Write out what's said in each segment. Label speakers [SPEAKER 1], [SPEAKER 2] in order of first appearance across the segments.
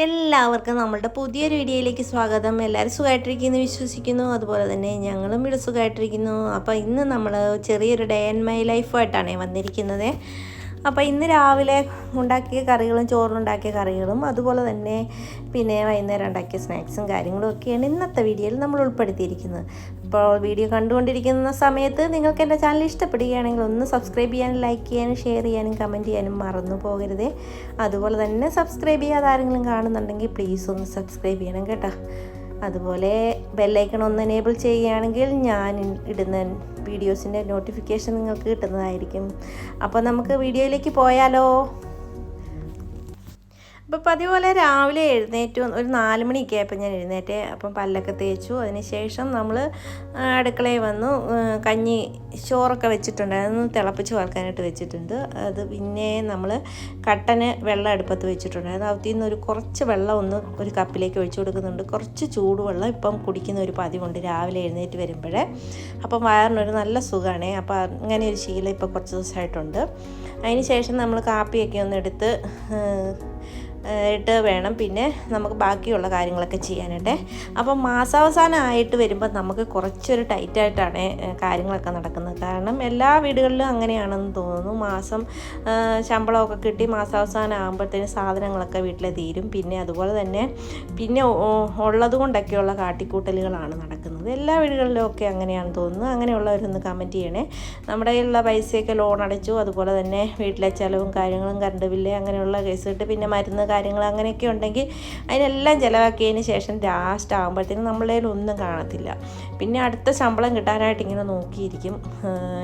[SPEAKER 1] എല്ലാവർക്കും നമ്മളുടെ പുതിയൊരു വീഡിയോയിലേക്ക് സ്വാഗതം. എല്ലാവരും സുഖമായിട്ടിരിക്കുന്നു വിശ്വസിക്കുന്നു. അതുപോലെ തന്നെ ഞങ്ങളും ഇവിടെ സുഖമായിട്ടിരിക്കുന്നു. അപ്പോൾ ഇന്ന് നമ്മൾ ചെറിയൊരു ഡേ ആൻഡ് മൈ ലൈഫായിട്ടാണ് വന്നിരിക്കുന്നത്. അപ്പോൾ ഇന്ന് രാവിലെ ഉണ്ടാക്കിയ കറികളും ചോറിനുണ്ടാക്കിയ കറികളും അതുപോലെ തന്നെ പിന്നെ വൈകുന്നേരം ഉണ്ടാക്കിയ സ്നാക്സും കാര്യങ്ങളും ഒക്കെയാണ് ഇന്നത്തെ വീഡിയോയിൽ നമ്മൾ ഉൾപ്പെടുത്തിയിരിക്കുന്നത്. അപ്പോൾ വീഡിയോ കണ്ടുകൊണ്ടിരിക്കുന്ന സമയത്ത് നിങ്ങൾക്ക് എൻ്റെ ചാനൽ ഇഷ്ടപ്പെടുകയാണെങ്കിൽ ഒന്ന് സബ്സ്ക്രൈബ് ചെയ്യാനും ലൈക്ക് ചെയ്യാനും ഷെയർ ചെയ്യാനും കമൻറ്റ് ചെയ്യാനും മറന്നു പോകരുതേ. അതുപോലെ തന്നെ സബ്സ്ക്രൈബ് ചെയ്യാതെ ആരെങ്കിലും കാണുന്നുണ്ടെങ്കിൽ പ്ലീസ് ഒന്ന് സബ്സ്ക്രൈബ് ചെയ്യണം കേട്ടോ. അതുപോലെ ബെല്ലൈക്കൺ ഒന്ന് എനേബിൾ ചെയ്യുകയാണെങ്കിൽ ഞാൻ ഇടുന്ന വീഡിയോസിൻ്റെ നോട്ടിഫിക്കേഷൻ നിങ്ങൾക്ക് കിട്ടുന്നതായിരിക്കും. അപ്പോൾ നമുക്ക് വീഡിയോയിലേക്ക് പോയാലോ. അപ്പോൾ പതിപോലെ രാവിലെ എഴുന്നേറ്റു ഒരു 4 മണിയൊക്കെ ആയപ്പോൾ ഞാൻ എഴുന്നേറ്റേ. അപ്പം പല്ലൊക്കെ തേച്ചു. അതിന് ശേഷം നമ്മൾ അടുക്കളയിൽ വന്നു. കഞ്ഞി ചോറൊക്കെ വെച്ചിട്ടുണ്ടായിരുന്നു, തിളപ്പിച്ച് വറുക്കാനായിട്ട് വെച്ചിട്ടുണ്ട്. അത് പിന്നെ നമ്മൾ കട്ടന് വെള്ളം അടുപ്പത്ത് വെച്ചിട്ടുണ്ടായിരുന്നു. അതിൽ നിന്ന് കുറച്ച് വെള്ളം ഒരു കപ്പിലേക്ക് ഒഴിച്ചു കൊടുക്കുന്നുണ്ട്. കുറച്ച് ചൂടുവെള്ളം ഇപ്പം കുടിക്കുന്ന ഒരു പതിവുണ്ട് രാവിലെ എഴുന്നേറ്റ് വരുമ്പോഴേ. അപ്പം വയറിനൊരു നല്ല സുഖമാണ്. അപ്പോൾ അങ്ങനെ ഒരു ശീലം ഇപ്പോൾ കുറച്ച് ദിവസമായിട്ടുണ്ട്. അതിന് ശേഷം നമ്മൾ കാപ്പിയൊക്കെ എടുത്ത് ഇട്ട് വേണം പിന്നെ നമുക്ക് ബാക്കിയുള്ള കാര്യങ്ങളൊക്കെ ചെയ്യാനായിട്ട്. അപ്പം മാസാവസാനമായിട്ട് വരുമ്പോൾ നമുക്ക് കുറച്ചൊരു ടൈറ്റായിട്ടാണ് കാര്യങ്ങളൊക്കെ നടക്കുന്നത്. കാരണം എല്ലാ വീടുകളിലും അങ്ങനെയാണെന്ന് തോന്നുന്നു. ശമ്പളമൊക്കെ കിട്ടി മാസാവസാനം ആകുമ്പോഴത്തേന് സാധനങ്ങളൊക്കെ വീട്ടിലെ തീരും. പിന്നെ അതുപോലെ തന്നെ ഉള്ളത് കൊണ്ടൊക്കെയുള്ള കാട്ടിക്കൂട്ടലുകളാണ് നടക്കുന്നത്. എല്ലാ വീടുകളിലും ഒക്കെ അങ്ങനെയാണെന്ന് തോന്നുന്നു. അങ്ങനെയുള്ളവരൊന്ന് കമൻറ്റ് ചെയ്യണേ. നമ്മുടെ കയ്യിലുള്ള പൈസയൊക്കെ ലോൺ അടച്ചു, അതുപോലെ തന്നെ വീട്ടിലെ ചിലവും കാര്യങ്ങളും കറണ്ട് ബില്ല് അങ്ങനെയുള്ള കേസ് കിട്ടി, പിന്നെ മരുന്ന് കാര്യങ്ങൾ അങ്ങനെയൊക്കെ ഉണ്ടെങ്കിൽ അതിനെല്ലാം ചിലവാക്കിയതിന് ശേഷം ലാസ്റ്റ് ആകുമ്പോഴത്തേനും നമ്മളെ ഒന്നും കാണത്തില്ല. പിന്നെ അടുത്ത ശമ്പളം കിട്ടാനായിട്ട് ഇങ്ങനെ നോക്കിയിരിക്കും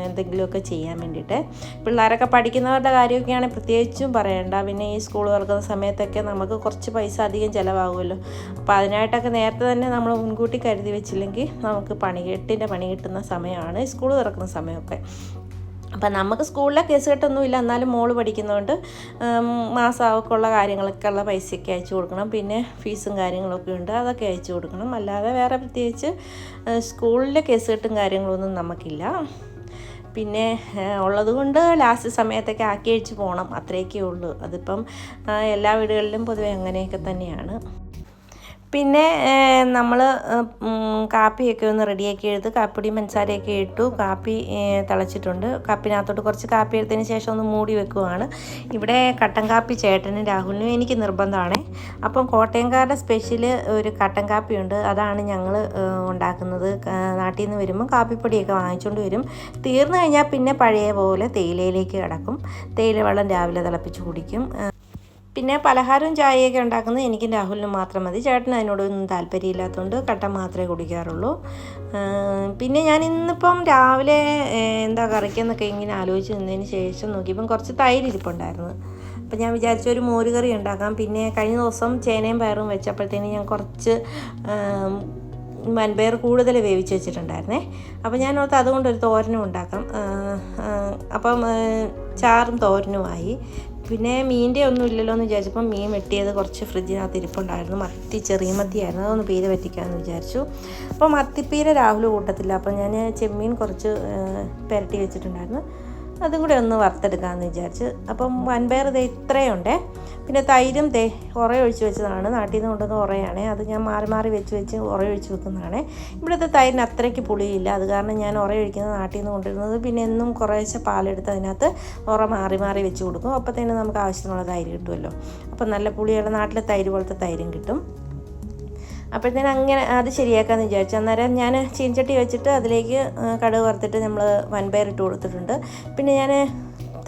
[SPEAKER 1] എന്തെങ്കിലുമൊക്കെ ചെയ്യാൻ വേണ്ടിയിട്ട്. പിള്ളേരൊക്കെ പഠിക്കുന്നവരുടെ കാര്യമൊക്കെയാണെങ്കിൽ പ്രത്യേകിച്ചും പറയണ്ട. പിന്നെ ഈ സ്കൂൾ തുറക്കുന്ന സമയത്തൊക്കെ നമുക്ക് കുറച്ച് പൈസ അധികം ചിലവാകുമല്ലോ. അപ്പോൾ അതിനായിട്ടൊക്കെ നേരത്തെ തന്നെ നമ്മൾ മുൻകൂട്ടി കരുതി വെച്ചില്ലെങ്കിൽ നമുക്ക് പണി കിട്ടുന്ന സമയമാണ് സ്കൂൾ തുറക്കുന്ന സമയമൊക്കെ. അപ്പം നമുക്ക് സ്കൂളിലെ കേസ് കെട്ടൊന്നുമില്ല, എന്നാലും മോള് പഠിക്കുന്നതുകൊണ്ട് മാസം അവൾക്കുള്ള കാര്യങ്ങളൊക്കെ ഉള്ള പൈസയൊക്കെ അയച്ചു കൊടുക്കണം. പിന്നെ ഫീസും കാര്യങ്ങളൊക്കെ ഉണ്ട്, അതൊക്കെ അയച്ചു കൊടുക്കണം. അല്ലാതെ വേറെ പ്രത്യേകിച്ച് സ്കൂളിലെ കേസ് കെട്ടും കാര്യങ്ങളൊന്നും നമുക്കില്ല. പിന്നെ ഉള്ളതുകൊണ്ട് ലാസ്റ്റ് സമയത്തൊക്കെ ആക്കി അയച്ച് പോകണം, അത്രയൊക്കെ ഉള്ളൂ. അതിപ്പം എല്ലാ വീടുകളിലും പൊതുവെ അങ്ങനെയൊക്കെ തന്നെയാണ്. പിന്നെ നമ്മൾ കാപ്പിയൊക്കെ ഒന്ന് റെഡിയാക്കി എടുത്ത് കാപ്പിപ്പൊടി പഞ്ചസാരയൊക്കെ ഇട്ടു. കാപ്പി തിളച്ചിട്ടുണ്ട്. കപ്പിനകത്തോട്ട് കുറച്ച് കാപ്പി എടുത്തതിന് ശേഷം ഒന്ന് മൂടി വെക്കുകയാണ്. ഇവിടെ കട്ടൻ കാപ്പി ചേട്ടനും രാഹുലിനും എനിക്ക് നിർബന്ധമാണ്. അപ്പം കോട്ടയംകാരുടെ സ്പെഷ്യൽ ഒരു കട്ടൻ കാപ്പിയുണ്ട്, അതാണ് ഞങ്ങൾ ഉണ്ടാക്കുന്നത്. നാട്ടിൽ നിന്ന് വരുമ്പോൾ കാപ്പിപ്പൊടിയൊക്കെ വാങ്ങിച്ചുകൊണ്ട് വരും. തീർന്നു കഴിഞ്ഞാൽ പിന്നെ പഴയ പോലെ തേയിലയിലേക്ക് കിടക്കും. തേയില വെള്ളം രാവിലെ തിളപ്പിച്ച് കുടിക്കും. പിന്നെ പലഹാരവും ചായയൊക്കെ ഉണ്ടാക്കുന്നത് എനിക്കും രാഹുലിനും മാത്രം മതി. ചേട്ടന് അതിനോടൊന്നും താല്പര്യമില്ലാത്തതുകൊണ്ട് കട്ടൻ മാത്രമേ കുടിക്കാറുള്ളൂ. പിന്നെ ഞാൻ ഇന്നിപ്പം രാവിലെ എന്താ കറിക്കെന്നൊക്കെ ഇങ്ങനെ ആലോചിച്ച് നിന്നതിന് ശേഷം നോക്കിയപ്പം കുറച്ച് തൈര് ഇരിപ്പുണ്ടായിരുന്നു. അപ്പം ഞാൻ വിചാരിച്ചു ഒരു മോരുകറി ഉണ്ടാക്കാം. പിന്നെ കഴിഞ്ഞ ദിവസം ചേനയും പയറും വെച്ചപ്പോഴത്തേന് ഞാൻ കുറച്ച് വൻപയർ കൂടുതൽ വേവിച്ച് വെച്ചിട്ടുണ്ടായിരുന്നേ. അപ്പോൾ ഞാൻ ഓർത്ത് അതുകൊണ്ടൊരു തോരനും ഉണ്ടാക്കാം. അപ്പം ചാറും തോരനുമായി. പിന്നെ മീൻ്റെ ഒന്നും ഇല്ലല്ലോ എന്ന് വിചാരിച്ചപ്പം മീൻ വെട്ടിയത് കുറച്ച് ഫ്രിഡ്ജിനകത്ത് ഇരിപ്പുണ്ടായിരുന്നു. ചെറിയ മത്തിയായിരുന്നു, അതൊന്ന് പീര പറ്റിക്കാമെന്ന് വിചാരിച്ചു. അപ്പോൾ മത്തിപ്പീര രാഹുൽ കൂട്ടത്തില്ല. അപ്പം ഞാൻ ചെമ്മീൻ കുറച്ച് പുരട്ടി വെച്ചിട്ടുണ്ടായിരുന്നു, അതും കൂടെ ഒന്ന് വറുത്തെടുക്കാമെന്ന് വിചാരിച്ച്. അപ്പം വൻപയർ ഇത്രയുണ്ടേ. പിന്നെ തൈരും ഉറയൊഴിച്ച് വെച്ചതാണ്, നാട്ടിൽ നിന്ന് കൊണ്ടുവന്ന ഉറയാണ്. അത് ഞാൻ മാറി വെച്ച് ഉറയൊഴിച്ച് വെക്കുന്നതാണ്. ഇവിടുത്തെ തൈരിന് അത്രയ്ക്ക് പുളിയില്ല, അത് കാരണം ഞാൻ ഉറയൊഴിക്കുന്നത് നാട്ടിൽ നിന്ന് കൊണ്ടുവരുന്നത്. പിന്നെ എന്നും കുറേശ്ശെ പാലെടുത്ത് അതിനകത്ത് ഉറ മാറി വെച്ച് കൊടുക്കും. അപ്പോഴത്തേനും നമുക്ക് ആവശ്യത്തിനുള്ള തൈര് കിട്ടുമല്ലോ. അപ്പം നല്ല പുളിയുള്ള നാട്ടിലെ തൈര് പോലത്തെ തൈരും കിട്ടും. അപ്പോഴത്തേനും അങ്ങനെ അത് ശരിയാക്കാമെന്ന് വിചാരിച്ചു. അന്നേരം ഞാൻ ചീനച്ചട്ടി വെച്ചിട്ട് അതിലേക്ക് കടുക് വറുത്തിട്ട് നമ്മൾ വൻപയർ ഇട്ട് കൊടുത്തിട്ടുണ്ട്. പിന്നെ ഞാൻ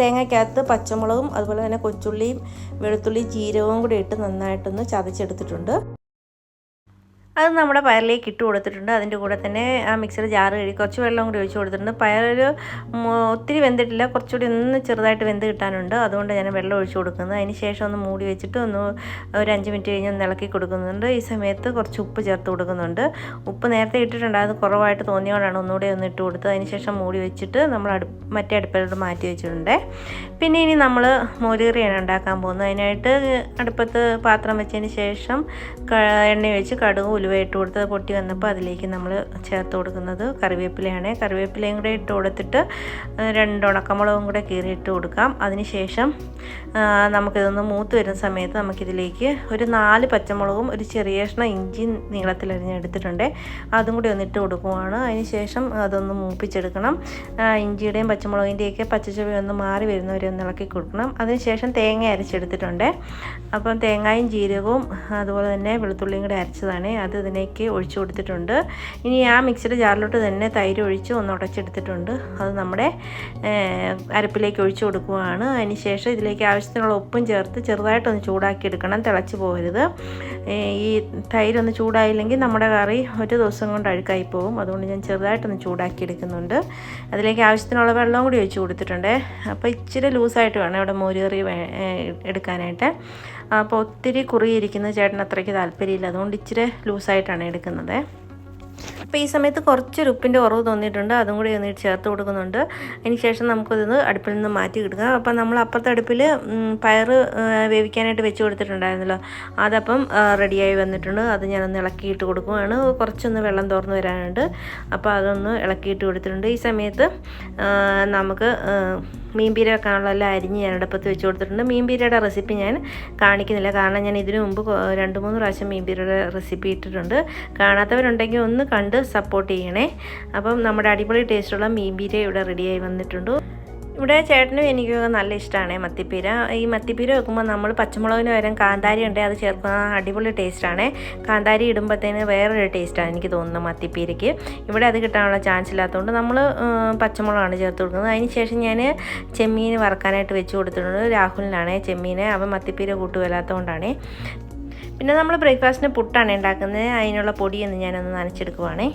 [SPEAKER 1] തേങ്ങയ്ക്കകത്ത് പച്ചമുളകും അതുപോലെ തന്നെ കൊച്ചുള്ളിയും വെളുത്തുള്ളിയും ജീരകവും കൂടി ഇട്ട് നന്നായിട്ടൊന്ന് ചതച്ചെടുത്തിട്ടുണ്ട്. അത് നമ്മുടെ പയറിലേക്ക് ഇട്ട് കൊടുത്തിട്ടുണ്ട്. അതിൻ്റെ കൂടെ തന്നെ ആ മിക്സിയുടെ ജാറ് കഴുകി കുറച്ച് വെള്ളം കൂടി ഒഴിച്ച് കൊടുത്തിട്ടുണ്ട്. പയറൊരു ഒത്തിരി വെന്തിട്ടില്ല, കുറച്ചുകൂടി ഒന്ന് ചെറുതായിട്ട് വെന്ത് കിട്ടാനുണ്ട്, അതുകൊണ്ട് ഞാൻ വെള്ളം ഒഴിച്ച് കൊടുക്കുന്നത്. അതിന് ശേഷം ഒന്ന് മൂടി വെച്ചിട്ട് ഒരു 5 മിനിറ്റ് കഴിഞ്ഞ് ഒന്ന് ഇളക്കി കൊടുക്കുന്നുണ്ട്. ഈ സമയത്ത് കുറച്ച് ഉപ്പ് ചേർത്ത് കൊടുക്കുന്നുണ്ട്. ഉപ്പ് നേരത്തെ ഇട്ടിട്ടുണ്ട്, അത് കുറവായിട്ട് തോന്നിയോണ്ടാണ് ഒന്നുകൂടെ ഒന്ന് ഇട്ട് കൊടുത്തത്. അതിന് ശേഷം മൂടി വെച്ചിട്ട് നമ്മൾ മറ്റേ അടുപ്പിലോട്ട് മാറ്റി വെച്ചിട്ടുണ്ട്. പിന്നെ ഇനി നമ്മൾ മോരുകറിയാണ് ഉണ്ടാക്കാൻ പോകുന്നത്. അതിനായിട്ട് അടുപ്പത്ത് പാത്രം വെച്ചതിന് ശേഷം എണ്ണ ഒഴിച്ച് കടുകും ഉലുവ ഇട്ട് കൊടുത്ത് പൊട്ടി വന്നപ്പോൾ അതിലേക്ക് നമ്മൾ ചേർത്ത് കൊടുക്കുന്നത് കറിവേപ്പിലയാണ്. കറിവേപ്പിലയും കൂടെ ഇട്ട് കൊടുത്തിട്ട് 2 ഉണക്കമുളകും കൂടെ കീറിയിട്ട് കൊടുക്കാം. അതിനുശേഷം നമുക്കിതൊന്ന് മൂത്ത് വരുന്ന സമയത്ത് നമുക്കിതിലേക്ക് ഒരു 4 പച്ചമുളകും ഒരു ചെറിയ കഷ്ണം ഇഞ്ചി നീളത്തിലരിഞ്ഞെടുത്തിട്ടുണ്ട്, അതും കൂടി ഒന്നിട്ട് കൊടുക്കുവാണ്. അതിനുശേഷം അതൊന്ന് മൂപ്പിച്ചെടുക്കണം. ഇഞ്ചിയുടെയും പച്ചമുളകിൻ്റെയൊക്കെ പച്ചച്ചുവ ഒന്ന് മാറി വരുന്നവരെ ഒന്ന് ഇളക്കി കൊടുക്കണം. അതിനുശേഷം തേങ്ങ അരച്ചെടുത്തിട്ടുണ്ട്. അപ്പം തേങ്ങയും ജീരകവും അതുപോലെ തന്നെ വെളുത്തുള്ളിയും കൂടെ അരച്ചതാണ്, അത് ഇതിലേക്ക് ഒഴിച്ചു കൊടുത്തിട്ടുണ്ട്. ഇനി ആ മിക്സിയുടെ ജാറിലോട്ട് തന്നെ തൈര് ഒഴിച്ച് ഒന്ന് ഉടച്ചെടുത്തിട്ടുണ്ട്, അത് നമ്മുടെ അരപ്പിലേക്ക് ഒഴിച്ചു കൊടുക്കുകയാണ്. അതിനുശേഷം ഇതിലേക്ക് ആവശ്യത്തിനുള്ള ഉപ്പും ചേർത്ത് ചെറുതായിട്ടൊന്ന് ചൂടാക്കി എടുക്കണം, തിളച്ച് പോകരുത്. ഈ തൈരൊന്ന് ചൂടായില്ലെങ്കിൽ നമ്മുടെ കറി ഒരു ദിവസം കൊണ്ട് അഴുക്കായി പോകും. അതുകൊണ്ട് ഞാൻ ചെറുതായിട്ടൊന്ന് ചൂടാക്കി എടുക്കുന്നുണ്ട്. അതിലേക്ക് ആവശ്യത്തിനുള്ള വെള്ളം കൂടി ഒഴിച്ച് കൊടുത്തിട്ടുണ്ട്. അപ്പോൾ ഇച്ചിരി ലൂസായിട്ട് വേണം ഇവിടെ മോര് കറി എടുക്കാനായിട്ട്. അപ്പോൾ ഒത്തിരി കുറുകിയിരിക്കുന്ന ചേട്ടന് അത്രയ്ക്ക് താല്പര്യമില്ല, അതുകൊണ്ട് ഇച്ചിരി ലൂസായിട്ടാണ് എടുക്കുന്നത്. അപ്പോൾ ഈ സമയത്ത് കുറച്ചൊരു ഉപ്പിൻ്റെ കുറവ് തോന്നിയിട്ടുണ്ട്, അതും കൂടി ഒന്ന് ചേർത്ത് കൊടുക്കുന്നുണ്ട്. അതിന് ശേഷം നമുക്കത് അടുപ്പിൽ നിന്ന് മാറ്റി കിട്ടുക. അപ്പോൾ നമ്മൾ അപ്പുറത്തെ അടുപ്പിൽ പയർ വേവിക്കാനായിട്ട് വെച്ച് കൊടുത്തിട്ടുണ്ടായിരുന്നല്ലോ, അതപ്പം റെഡിയായി വന്നിട്ടുണ്ട്. അത് ഞാനൊന്ന് ഇളക്കിയിട്ട് കൊടുക്കുകയാണ്. കുറച്ചൊന്ന് വെള്ളം തോർന്ന് വരാനുണ്ട്, അപ്പോൾ അതൊന്ന് ഇളക്കിയിട്ട് കൊടുത്തിട്ടുണ്ട്. ഈ സമയത്ത് നമുക്ക് മീൻപീര വെക്കാനുള്ള എല്ലാം അരിഞ്ഞ് ഞാൻ അടുപ്പത്ത് വെച്ച് കൊടുത്തിട്ടുണ്ട്. മീൻപീരയുടെ റെസിപ്പി ഞാൻ കാണിക്കുന്നില്ല, കാരണം ഞാൻ ഇതിനു മുമ്പ് 2-3 പ്രാവശ്യം മീൻപീരയുടെ റെസിപ്പി ഇട്ടിട്ടുണ്ട്. കാണാത്തവരുണ്ടെങ്കിൽ ഒന്ന് കണ്ട് സപ്പോർട്ട് ചെയ്യണേ. അപ്പം നമ്മുടെ അടിപൊളി ടേസ്റ്റുള്ള മീൻപീര ഇവിടെ റെഡിയായി വന്നിട്ടുണ്ട്. ഇവിടെ ചേട്ടനും എനിക്കൊക്കെ നല്ല ഇഷ്ടമാണ് മത്തിപ്പീര. ഈ മത്തിപ്പീര വെക്കുമ്പോൾ നമ്മൾ പച്ചമുളകിന് പകരം കാന്താരി ഉണ്ടെങ്കിൽ അത് ചേർക്കുന്ന അടിപൊളി ടേസ്റ്റാണ്. കാന്താരി ഇടുമ്പോഴത്തേന് വേറൊരു ടേസ്റ്റാണ് എനിക്ക് തോന്നുന്നത് മത്തിപ്പീരയ്ക്ക്. ഇവിടെ അത് കിട്ടാനുള്ള ചാൻസ് ഇല്ലാത്തതുകൊണ്ട് നമ്മൾ പച്ചമുളകാണ് ചേർത്ത് കൊടുക്കുന്നത്. അതിന് ശേഷം ഞാൻ ചെമ്മീൻ വറക്കാനായിട്ട് വെച്ച് കൊടുത്തിട്ടുണ്ട്. രാഹുലിനാണ് ചെമ്മീൻ, അവൻ മത്തിപ്പീര കൂട്ടുവല്ലാത്തതുകൊണ്ടാണ്. പിന്നെ നമ്മൾ ബ്രേക്ക്ഫാസ്റ്റിന് പുട്ടാണ് ഉണ്ടാക്കുന്നത്, അതിനുള്ള പൊടിയൊന്ന് ഞാനൊന്ന് നനച്ചെടുക്കുവാണേ.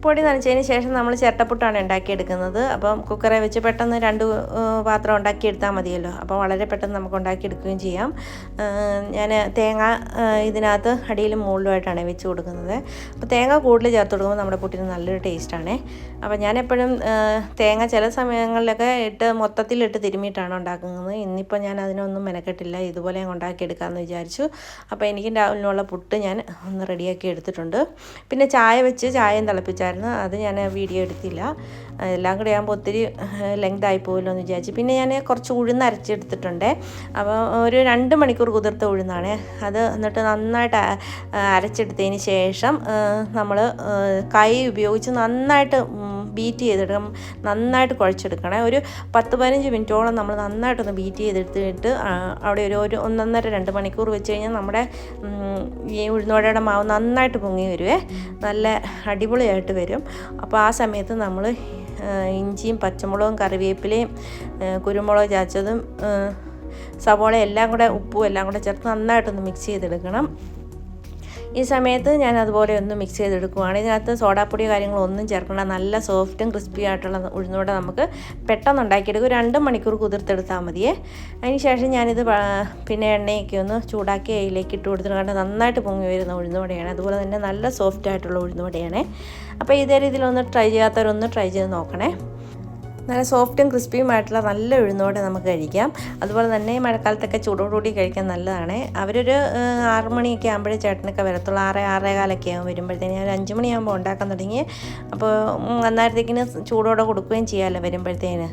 [SPEAKER 1] പൊടി നനച്ചതിന് ശേഷം നമ്മൾ ചിരട്ടപ്പുട്ടാണ് ഉണ്ടാക്കിയെടുക്കുന്നത്. അപ്പം കുക്കറെ വെച്ച് പെട്ടെന്ന് 2 പാത്രം ഉണ്ടാക്കിയെടുത്താൽ മതിയല്ലോ, അപ്പോൾ വളരെ പെട്ടെന്ന് നമുക്ക് ഉണ്ടാക്കിയെടുക്കുകയും ചെയ്യാം. ഞാൻ തേങ്ങ ഇതിനകത്ത് അടിയിലും മുകളിലുമായിട്ടാണ് വെച്ച് കൊടുക്കുന്നത്. അപ്പോൾ തേങ്ങ കൂടുതൽ ചേർത്ത് കൊടുക്കുമ്പോൾ നമ്മുടെ പുട്ടിന് നല്ലൊരു ടേസ്റ്റാണ്. അപ്പോൾ ഞാനെപ്പോഴും തേങ്ങ ചില സമയങ്ങളിലൊക്കെ മൊത്തത്തിലിട്ട് തിരുമ്മിയിട്ടാണ് ഉണ്ടാക്കുന്നത്. ഇന്നിപ്പോൾ ഞാൻ അതിനൊന്നും മെനക്കെട്ടില്ല, ഇതുപോലെ ഞാൻ ഉണ്ടാക്കിയെടുക്കാമെന്ന് വിചാരിച്ചു. അപ്പോൾ എനിക്ക് രാവിലെയുള്ള പുട്ട് ഞാൻ ഒന്ന് റെഡിയാക്കി എടുത്തിട്ടുണ്ട്. പിന്നെ ചായയും തിളപ്പിച്ചായിരുന്നു, അത് ഞാൻ വീഡിയോ എടുത്തില്ല. എല്ലാം കൂടെ ആകുമ്പോൾ ഒത്തിരി ലെങ്തായി പോകുമല്ലോ എന്ന് വിചാരിച്ചു. പിന്നെ ഞാൻ കുറച്ച് ഉഴുന്ന് അരച്ചെടുത്തിട്ടുണ്ട്. അപ്പോൾ ഒരു 2 മണിക്കൂർ കുതിർത്ത ഉഴുന്നാണ് അത്. എന്നിട്ട് നന്നായിട്ട് അരച്ചെടുത്തതിന് ശേഷം നമ്മൾ കൈ ഉപയോഗിച്ച് നന്നായിട്ട് ബീറ്റ് ചെയ്തെടുക്കണം, നന്നായിട്ട് കുഴച്ചെടുക്കണേ. ഒരു 10-15 മിനിറ്റോളം നമ്മൾ നന്നായിട്ടൊന്ന് ബീറ്റ് ചെയ്തെടുത്തിട്ട് അവിടെ ഒരു 1.5-2 മണിക്കൂർ വെച്ച് കഴിഞ്ഞാൽ നമ്മുടെ ഈ ഉഴുന്നുവടയുടെ മാവ് നന്നായിട്ട് പൊങ്ങി വരുവേ, നല്ല അടിപൊളിയായിട്ട് വരും. അപ്പോൾ ആ സമയത്ത് നമ്മൾ ഇഞ്ചിയും പച്ചമുളകും കറിവേപ്പിലയും കുരുമുളക് ചതച്ചതും സവോള എല്ലാം കൂടെ ഉപ്പും എല്ലാം കൂടെ ചേർത്ത് നന്നായിട്ടൊന്ന് മിക്സ് ചെയ്തെടുക്കണം. ഈ സമയത്ത് ഞാൻ അതുപോലെ ഒന്ന് മിക്സ് ചെയ്തെടുക്കുവാണ്. ഇതിനകത്ത് സോഡാപ്പൊടിയോ കാര്യങ്ങളോ ഒന്നും ചേർക്കേണ്ട, നല്ല സോഫ്റ്റും ക്രിസ്പി ആയിട്ടുള്ള ഉഴുന്നുവട നമുക്ക് പെട്ടെന്ന് ഉണ്ടാക്കിയെടുക്കും. 2 മണിക്കൂർ കുതിർത്തെടുത്താൽ മതിയേ. അതിന് ശേഷം ഞാനിത് പിന്നെ എണ്ണയൊക്കെ ഒന്ന് ചൂടാക്കി അതിലേക്ക് ഇട്ട് കൊടുത്തിട്ട് നന്നായിട്ട് പൊങ്ങി വരുന്ന ഉഴുന്നുവടയാണ്. അതുപോലെ തന്നെ നല്ല സോഫ്റ്റ് ആയിട്ടുള്ള ഉഴുന്നുവടയാണ്. അപ്പോൾ ഇതേ രീതിയിലൊന്ന് ട്രൈ ചെയ്യാത്തവരൊന്ന് ട്രൈ ചെയ്ത് നോക്കണേ. നല്ല സോഫ്റ്റും ക്രിസ്പിയുമായിട്ടുള്ള നല്ല ഉഴുന്നുവട നമുക്ക് കഴിക്കാം. അതുപോലെ തന്നെ മഴക്കാലത്തൊക്കെ ചൂടോടുകൂടി കഴിക്കാൻ നല്ലതാണ്. അവരൊരു 6 മണിയൊക്കെ ആകുമ്പോഴേ ചേട്ടനൊക്കെ വരത്തുള്ളൂ. 6-6:15 ആകും വരുമ്പോഴത്തേന്. ഞാൻ 5 മണിയാകുമ്പോൾ ഉണ്ടാക്കാൻ തുടങ്ങി. അപ്പോൾ അന്നേരത്തേക്കിന് ചൂടോടെ കൊടുക്കുകയും ചെയ്യാമല്ലോ വരുമ്പോഴത്തേന്.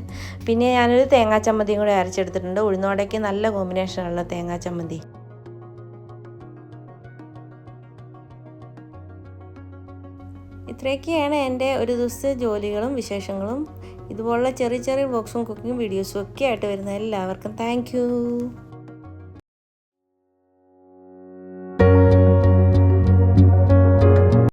[SPEAKER 1] പിന്നെ ഞാനൊരു തേങ്ങാ ചമ്മന്തിയും കൂടെ അരച്ചെടുത്തിട്ടുണ്ട്. ഉഴുന്നുവടയ്ക്ക് നല്ല കോമ്പിനേഷനുള്ള തേങ്ങാ ചമ്മന്തി. ഇത്രയൊക്കെയാണ് എൻ്റെ ഒരു ദിവസത്തെ ജോലികളും വിശേഷങ്ങളും. ഇതുപോലുള്ള ചെറിയ ചെറിയ വ്ളോഗ്സും കുക്കിംഗ് വീഡിയോസും ഒക്കെ ആയിട്ട് വരുന്ന എല്ലാവർക്കും താങ്ക് യു.